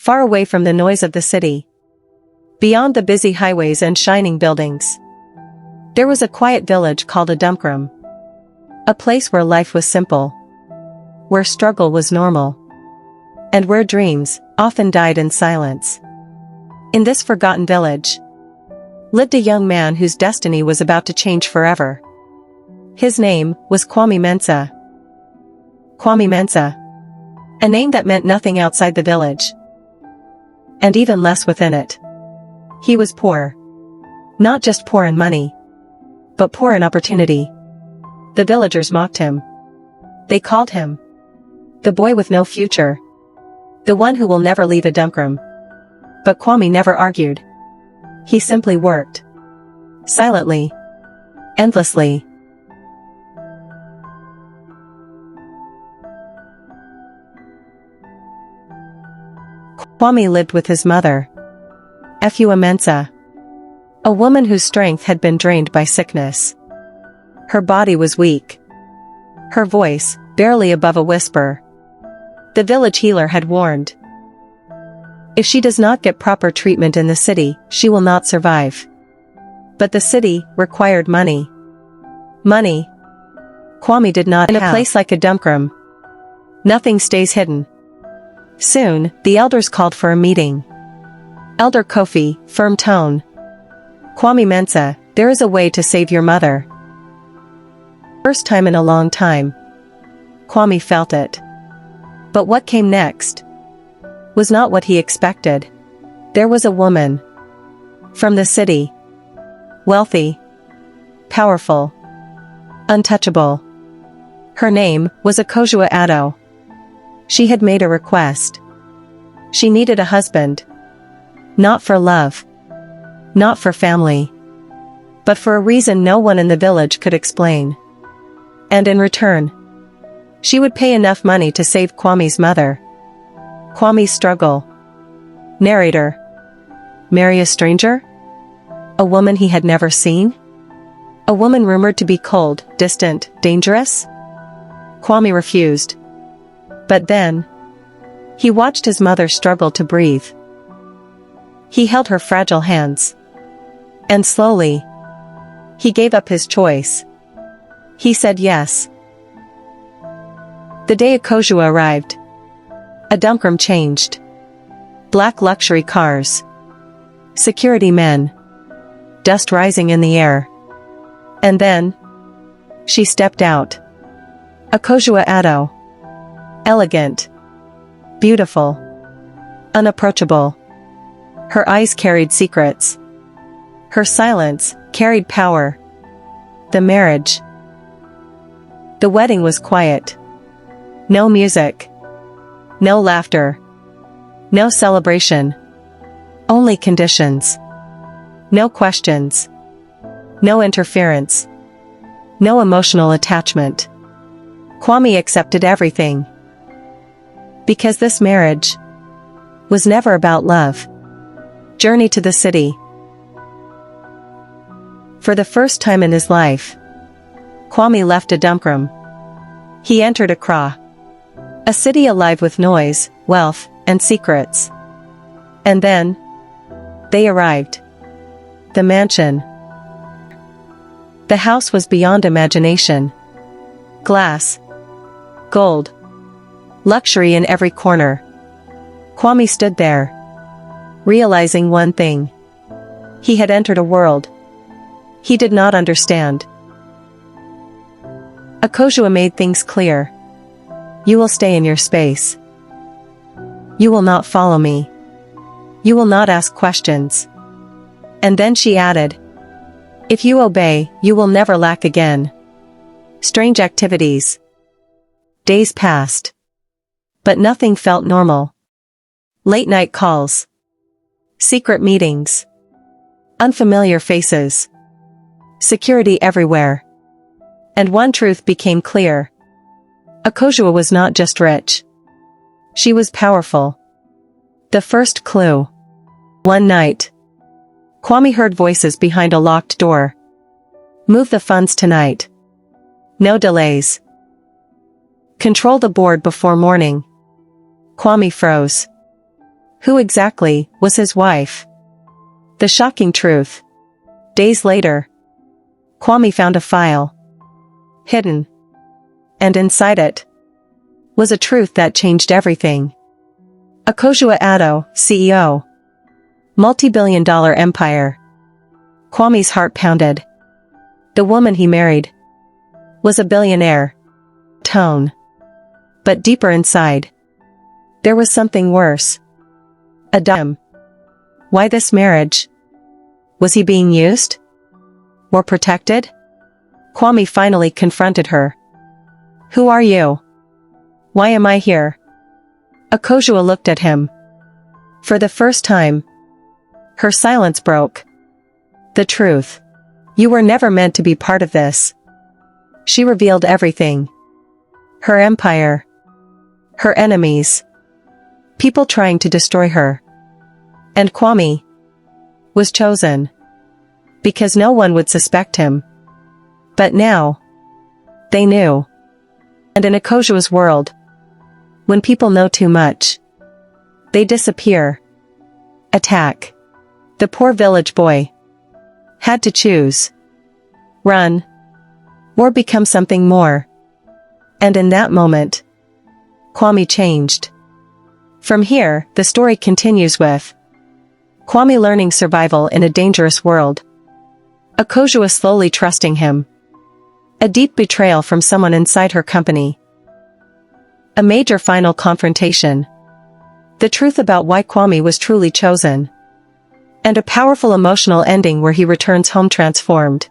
far away from the noise of the city. Beyond the busy highways and shining buildings, there was a quiet village called Adumkram. A place where life was simple, where struggle was normal, and where dreams often died in silence. In this forgotten village lived a young man whose destiny was about to change forever. His name was Kwame Mensah. Kwame Mensah. A name that meant nothing outside the village, and even less within it. He was poor. Not just poor in money, but poor in opportunity. The villagers mocked him. They called him the boy with no future, the one who will never leave Adumkram. But Kwame never argued. He simply worked. Silently. Endlessly. Kwame lived with his mother, Efua Mensah, a woman whose strength had been drained by sickness. Her body was weak, her voice barely above a whisper. The village healer had warned, if she does not get proper treatment in the city, she will not survive. But the city required money. Money Kwame did not have. In a place like Adumkram, nothing stays hidden. Soon, the elders called for a meeting. Elder Kofi, firm tone. Kwame Mensah, there is a way to save your mother. First time in a long time. Kwame felt it. But what came next was not what he expected. There was a woman from the city. Wealthy. Powerful. Untouchable. Her name was Akosua Addo. She had made a request. She needed a husband. Not for love. Not for family. But for a reason no one in the village could explain. And in return, she would pay enough money to save Kwame's mother. Kwame's struggle. Narrator. Marry a stranger? A woman he had never seen? A woman rumored to be cold, distant, dangerous? Kwame refused. But then, he watched his mother struggle to breathe. He held her fragile hands. And slowly, he gave up his choice. He said yes. The day Akosua arrived, Adumkram changed. Black luxury cars. Security men. Dust rising in the air. And then, she stepped out. Akosua Addo. Elegant. Beautiful. Unapproachable. Her eyes carried secrets. Her silence carried power. The marriage. The wedding was quiet. No music. No laughter. No celebration. Only conditions. No questions. No interference. No emotional attachment. Kwame accepted everything. Because this marriage was never about love. Journey to the city. For the first time in his life, Kwame left Adumkram. He entered Accra. A city alive with noise, wealth, and secrets. And then, they arrived. The mansion. The house was beyond imagination. Glass. Gold. Luxury in every corner. Kwame stood there, realizing one thing. He had entered a world he did not understand. Akosua made things clear. You will stay in your space. You will not follow me. You will not ask questions. And then she added, if you obey, you will never lack again. Strange activities. Days passed. But nothing felt normal. Late night calls. Secret meetings. Unfamiliar faces. Security everywhere. And one truth became clear. Akosua was not just rich. She was powerful. The first clue. One night, Kwame heard voices behind a locked door. Move the funds tonight. No delays. Control the board before morning. Kwame froze. Who exactly was his wife? The shocking truth. Days later, Kwame found a file. Hidden. And inside it was a truth that changed everything. Akosua Addo, CEO. Multi-billion-dollar empire. Kwame's heart pounded. The woman he married was a billionaire. Tone. But deeper inside, there was something worse. A dime. Why this marriage? Was he being used? Or protected? Kwame finally confronted her. Who are you? Why am I here? Akosua looked at him. For the first time, her silence broke. The truth. You were never meant to be part of this. She revealed everything. Her empire. Her enemies. People trying to destroy her. And Kwame was chosen. Because no one would suspect him. But now, they knew. And in Akosua's world, when people know too much, they disappear. Attack. The poor village boy had to choose. Run. Or become something more. And in that moment, Kwame changed. From here, the story continues with Kwame learning survival in a dangerous world. Akosua slowly trusting him. A deep betrayal from someone inside her company. A major final confrontation. The truth about why Kwame was truly chosen. And a powerful emotional ending where he returns home transformed.